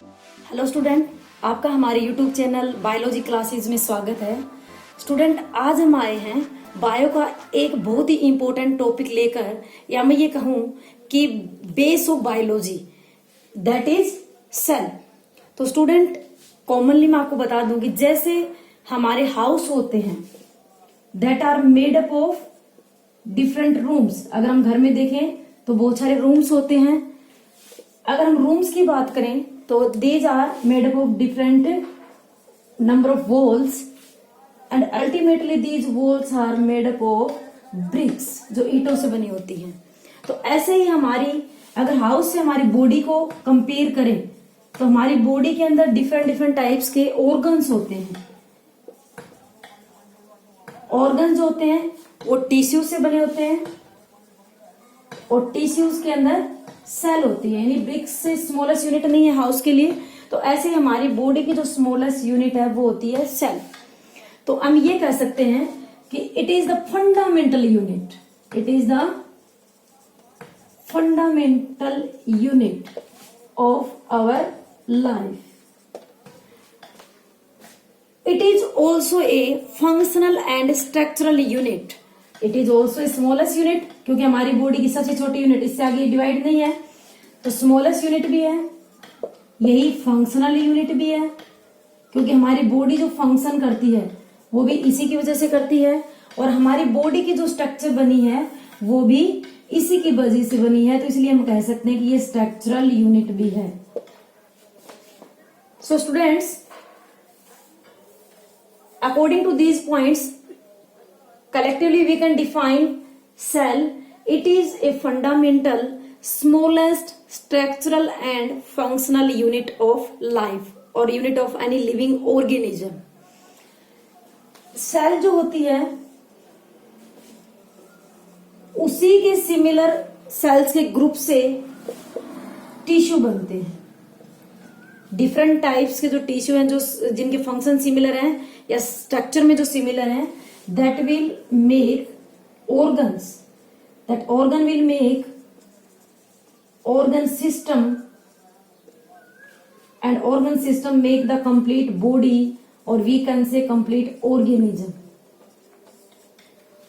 Hello student, आपका हमारे YouTube channel biology classes में स्वागत है। स्टूडेंट, आज हम आए हैं बायो का एक बहुत ही इम्पोर्टेंट टॉपिक लेकर, या मैं ये कहूँ कि base of biology, that is cell. तो स्टूडेंट, कॉमनली मैं आपको बता दूंगी, जैसे हमारे हाउस होते हैं that are made up of different rooms. अगर हम घर में देखें तो बहुत सारे रूम्स होते हैं। अगर हम रूम्स की बात करें तो these are made up of different number of walls and ultimately these walls are made up of bricks, जो ईंटों से बनी होती हैं। तो ऐसे ही हमारी अगर हाउस से हमारी बॉडी को कंपेयर करें तो हमारी बॉडी के अंदर डिफरेंट डिफरेंट टाइप्स के ऑर्गन्स होते हैं। ऑर्गन्स होते हैं वो टिश्यू से बने होते हैं और टिश्यूज के अंदर सेल होती है, यानी ब्रिक्स से स्मॉलेस्ट यूनिट नहीं है हाउस के लिए। तो ऐसे हमारी बॉडी की जो स्मॉलेस्ट यूनिट है वो होती है सेल। तो हम ये कह सकते हैं कि it is the fundamental unit, it is the fundamental unit of our life. It is also a functional and structural unit. It is also a smallest unit, क्योंकि हमारी बॉडी की सबसे छोटी यूनिट इससे आगे डिवाइड नहीं है, तो स्मॉलेस्ट यूनिट भी है। यही फंक्शनल यूनिट भी है, क्योंकि हमारी बॉडी जो फंक्शन करती है वो भी इसी की वजह से करती है, और हमारी बॉडी की जो स्ट्रक्चर बनी है वो भी इसी की वजह से बनी है। तो इसलिए हम कह सकते हैं कि ये स्ट्रक्चरल यूनिट भी है। So students, according to these points, collectively we can define cell. It is a fundamental, smallest structural and functional unit of life or unit of any living organism. Cell जो होती है उसी के similar cells के group से tissue बनते हैं। Different types के जो टिश्यू हैं, जो जिनके फंक्शन सिमिलर हैं या स्ट्रक्चर में जो सिमिलर हैं, that will make organs, that organ will make organ system and organ system make the complete body, और we can say complete organism.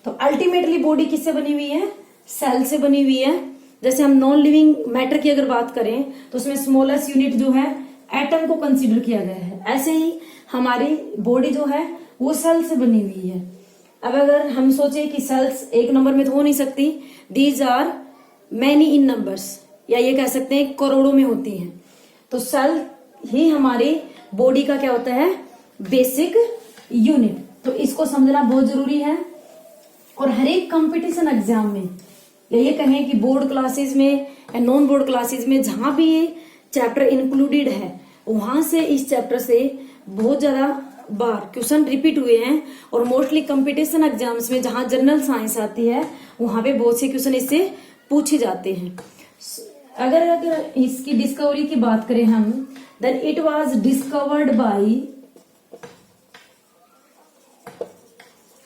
तो अल्टीमेटली बॉडी किससे बनी हुई है? सेल से बनी हुई है। जैसे हम नॉन लिविंग मैटर की अगर बात करें तो उसमें स्मॉलेस्ट यूनिट जो है एटम को कंसीडर किया गया है। ऐसे ही हमारी बॉडी जो है वो सेल से बनी हुई है। अब अगर हम सोचे कि सेल्स एक नंबर में तो हो नहीं सकती, these are many in numbers, या ये कह सकते हैं करोड़ों में होती हैं। तो सेल ही हमारी बॉडी का क्या होता है? Basic unit. तो इसको समझना बहुत जरूरी है। और हर एक कंपटीशन एग्जाम में, या ये कहें कि बोर्ड क्लासेस में या नॉन बोर्ड क्लासेस में, जहां भी ये चैप्टर इंक्लूडेड है वहां से इस चैप्टर से बहुत ज्यादा बार क्वेश्चन रिपीट हुए हैं। और मोस्टली कंपटीशन एग्जाम्स में जहां जनरल साइंस आती है वहां पे बहुत से क्वेश्चन इससे पूछे जाते हैं। अगर इसकी डिस्कवरी की बात करें हम, then it was discovered by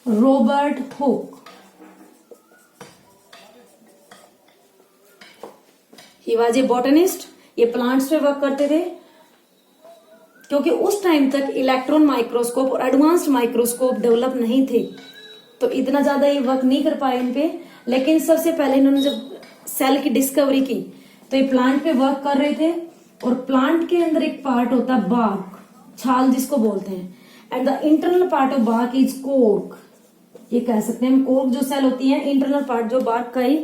Robert Hooke. He was a botanist. ये प्लांट्स पे वर्क करते थे, क्योंकि उस टाइम तक इलेक्ट्रॉन माइक्रोस्कोप और एडवांस्ड माइक्रोस्कोप डेवलप नहीं थे, तो इतना ज्यादा ये वर्क नहीं कर पाए इन पे। लेकिन सबसे पहले इन्होंने जब सेल की डिस्कवरी की तो ये प्लांट पे वर्क कर रहे थे, और प्लांट के अंदर एक पार्ट होता है बार्क, छाल जिसको बोलते हैं, and the internal part of bark is cork. ये कह सकते हैं कोर्क जो सेल होती है, इंटरनल पार्ट जो बार्क का ही,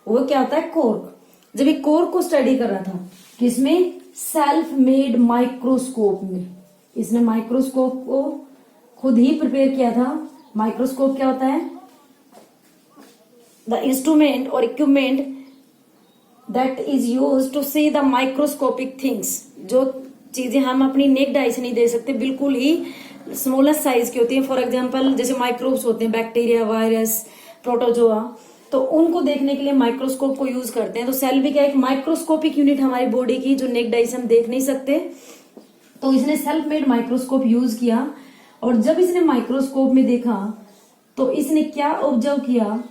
वो क्या होता है? कोर्क। जब ये कोर्क को स्टडी कर रहा था किसमें? सेल्फ मेड माइक्रोस्कोप में। इसने माइक्रोस्कोप को खुद ही प्रिपेयर किया था। माइक्रोस्कोप क्या होता है? द इंस्ट्रूमेंट और equipment that is used to see the microscopic things. जो चीजें हम अपनी नेक्ड आई से नहीं दे सकते, बिल्कुल ही स्मॉलेस्ट साइज की होती है। फॉर एग्जाम्पल जैसे माइक्रोब्स होते हैं, बैक्टीरिया, वायरस, प्रोटोजोआ, तो उनको देखने के लिए माइक्रोस्कोप को यूज करते हैं। तो सेल भी क्या एक माइक्रोस्कोपिक यूनिट हमारी बॉडी की, जो नेक्ड आई से हम देख नहीं सकते। तो इसने सेल्फ मेड माइक्रोस्कोप यूज किया, और जब इसने माइक्रोस्कोप में देखा तो इसने क्या ऑब्जर्व किया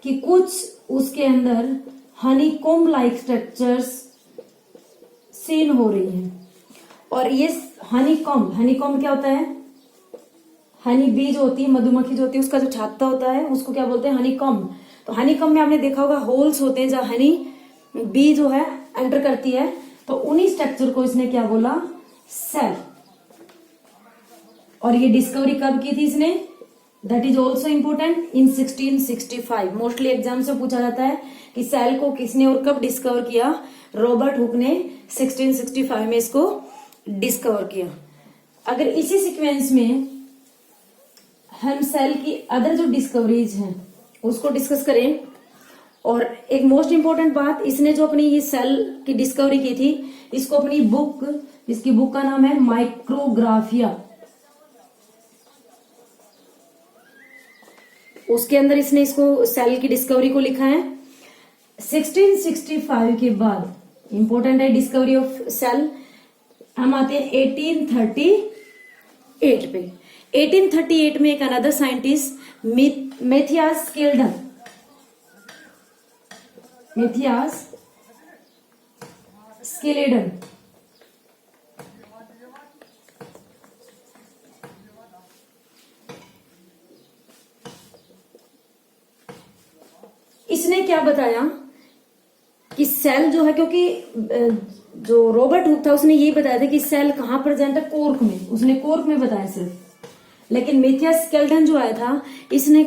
कि कुछ उसके अंदर हनी कोम लाइक स्ट्रक्चर्स सीन हो रही है। और ये हनीकॉम्ब क्या होता है, हनी बी जो होती है, मधुमक्खी जो होती है, उसका जो छत्ता होता है उसको क्या बोलते हैं, हनीकॉम्ब। तो हनीकॉम्ब में आपने देखा होगा होल्स होते हैं जहां हनी बी जो है एंटर करती है, तो उन्हीं स्ट्रक्चर को इसने क्या बोला, सेल। और ये डिस्कवरी कब की थी इसने, that is also important, in 1665। Mostly exam से पूछा जाता है कि सेल को किसने और कब डिस्कवर किया, रॉबर्ट हुक ने 1665 में इसको डिस्कवर किया। अगर इसी सीक्वेंस में हम सेल की अदर जो डिस्कवरीज हैं उसको डिस्कस करें, और एक मोस्ट इंपॉर्टेंट बात, इसने जो अपनी ये सेल की डिस्कवरी की थी, इसको अपनी बुक, इसकी बुक का नाम है माइक्रोग्राफिया, उसके अंदर इसने इसको सेल की डिस्कवरी को लिखा है। 1665 के बाद इंपॉर्टेंट है डिस्कवरी ऑफ सेल, हम आते हैं 1838 पे। 1838 में एक अनदर साइंटिस्ट मैथियास स्केलेडन इसने क्या बताया कि सेल जो है, क्योंकि जो रॉबर्ट हुक था उसने यही बताया था कि सेल कहां प्रेजेंट है, कोर्क में, उसने कोर्क में बताया सिर्फ। लेकिन मैथियास स्केलेटन जो आया था, इसने,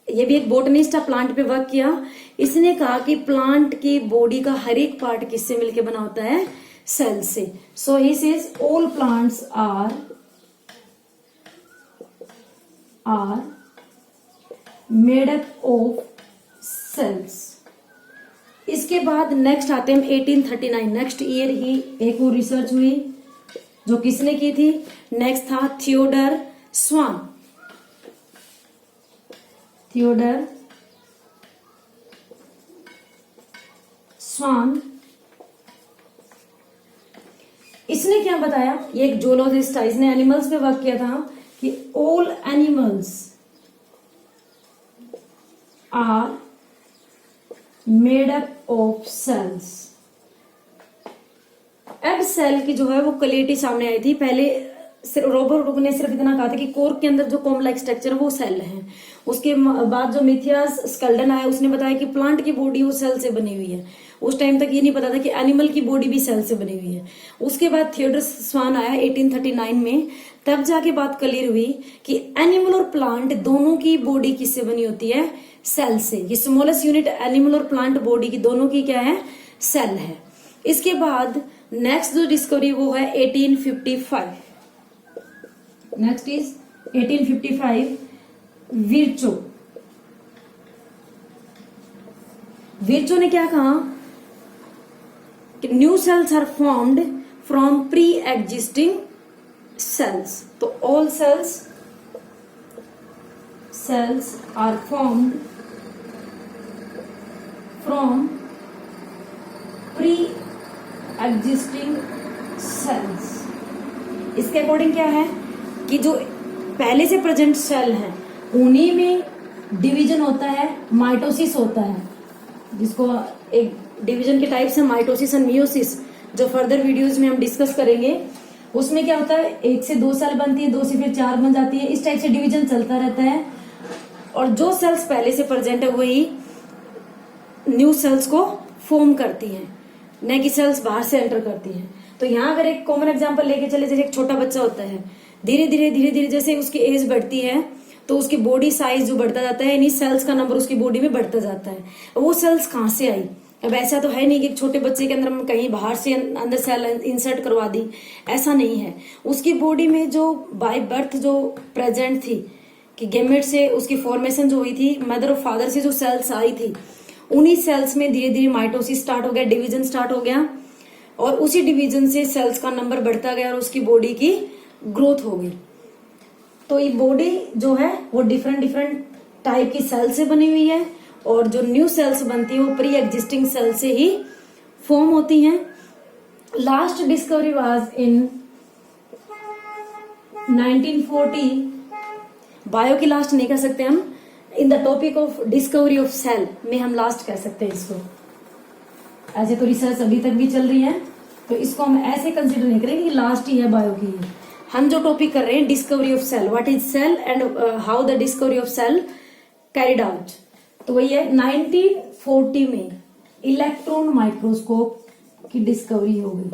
ये भी एक बोटनिस्ट था, प्लांट पे वर्क किया, इसने कहा कि प्लांट की बॉडी का हर एक पार्ट किससे मिलके बना होता है, सेल से। So he says all plants are made up of cells. इसके बाद नेक्स्ट आते हैं 1839, नेक्स्ट ईयर ही एक और रिसर्च हुई जो किसने की थी, नेक्स्ट था थियोडर स्वान। इसने क्या बताया, ये एक जूलॉजिस्ट था, इसने एनिमल्स पे वर्क किया था कि all animals are made up of cells. अब सेल की जो है वो क्वालिटी सामने आई थी। पहले रॉबर्ट हुक ने सिर्फ इतना कहा था कि कोर्क के अंदर जो कॉम्ब लाइक स्ट्रक्चर है वो सेल है। उसके बाद जो मैथियास स्केलेटन आया उसने बताया कि प्लांट की बॉडी वो सेल से बनी हुई है। उस टाइम तक ये नहीं पता था कि एनिमल की बॉडी भी सेल से बनी हुई है। उसके बाद थियोडर स्वान आया 1839 में, तब जाके बात क्लियर हुई कि एनिमल और प्लांट दोनों की बॉडी किससे बनी होती है, सेल से। ये स्मॉलेस्ट यूनिट एनिमल और प्लांट बॉडी की दोनों की क्या है, सेल है। इसके बाद नेक्स्ट जो डिस्कवरी वो है 1855। नेक्स्ट इज 1855 विर्चो ने क्या कहा कि new cells are formed from pre existing cells. तो all cells are formed from pre existing cells. इसके अकॉर्डिंग क्या है कि जो पहले से प्रेजेंट सेल है उन्हीं में डिवीजन होता है, माइटोसिस होता है, जिसको एक डिवीजन के टाइप्स है माइटोसिस एंड मियोसिस, जो फर्दर वीडियोस में हम डिस्कस करेंगे। उसमें क्या होता है, 1 से 2 सेल बनती है, 2 से फिर 4 बन जाती है, इस टाइप से डिवीजन चलता रहता है। और जो सेल्स पहले से प्रेजेंट है वही न्यू सेल्स को फॉर्म करती हैं, न कि सेल्स बाहर से एंटर करती हैं। तो यहाँ अगर एक कॉमन एग्जांपल लेके चले, जैसे एक छोटा बच्चा होता है, धीरे धीरे जैसे उसकी एज बढ़ती है तो उसकी बॉडी साइज जो बढ़ता जाता है, यानी सेल्स का नंबर उसकी बॉडी में बढ़ता जाता है। वो सेल्स कहाँ से आई? अब ऐसा तो है नहीं कि छोटे बच्चे के अंदर हम कहीं बाहर से अंदर सेल इंसर्ट करवा दी, ऐसा नहीं है। उसकी बॉडी में जो बाय बर्थ जो प्रेजेंट थी कि गेमेट से उसकी फॉर्मेशन जो हुई थी, मदर और फादर से जो सेल्स आई थी, उन्हीं सेल्स में धीरे धीरे माइटोसिस स्टार्ट हो गया, डिवीजन स्टार्ट हो गया, और उसी डिवीजन से सेल्स का नंबर बढ़ता गया और उसकी बॉडी की ग्रोथ हो गई। तो ये बॉडी जो है वो डिफरेंट टाइप की सेल से बनी हुई है, और जो न्यू सेल्स बनती है वो प्री एग्जिस्टिंग सेल से ही फॉर्म होती हैं। Last discovery was in 1940। Bio की लास्ट नहीं कह सकते हम, in the topic of discovery of cell में हम लास्ट कह सकते हैं इसको। ऐसे तो रिसर्च अभी तक भी चल रही है, तो इसको हम ऐसे कंसिडर नहीं करेंगे कि लास्ट ही है बायो की। हम जो टॉपिक कर रहे हैं discovery of cell, what is cell and how the discovery of cell carried out. तो वही है 1940 में इलेक्ट्रॉन माइक्रोस्कोप की डिस्कवरी हो गई।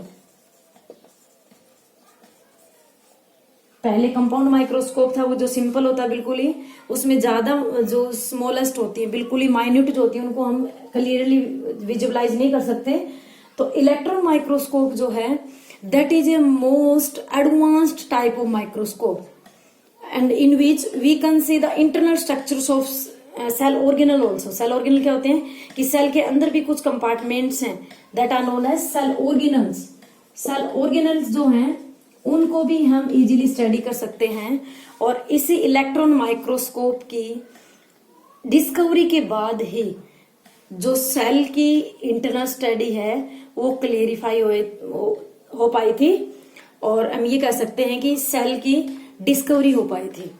पहले कंपाउंड माइक्रोस्कोप था, वो जो सिंपल होता है बिल्कुल ही, उसमें ज्यादा जो स्मॉलेस्ट होती है, बिल्कुल ही माइन्यूट जो होती है, उनको हम क्लियरली विजुअलाइज नहीं कर सकते। तो इलेक्ट्रॉन माइक्रोस्कोप जो है that is a most advanced type of microscope and in which we can see the internal structures of cell organelle also. Cell organelle क्या होते हैं कि सेल के अंदर भी कुछ कंपार्टमेंट्स हैं that are known as cell organelles. Cell organelles जो हैं उनको भी हम इजीली स्टडी कर सकते हैं। और इसी इलेक्ट्रॉन माइक्रोस्कोप की डिस्कवरी के बाद ही जो सेल की इंटरनल स्टडी है वो क्लेरिफाई हो पाई थी, और हम ये कह सकते हैं कि सेल की डिस्कवरी हो पाई थी।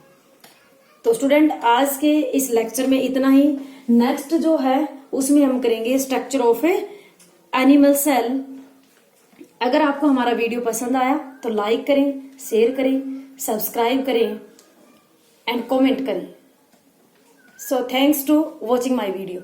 तो स्टूडेंट आज के इस लेक्चर में इतना ही। नेक्स्ट जो है उसमें हम करेंगे structure of a animal cell. अगर आपको हमारा वीडियो पसंद आया तो लाइक करें, शेयर करें, सब्सक्राइब करें एंड कमेंट करें। So thanks to watching my video.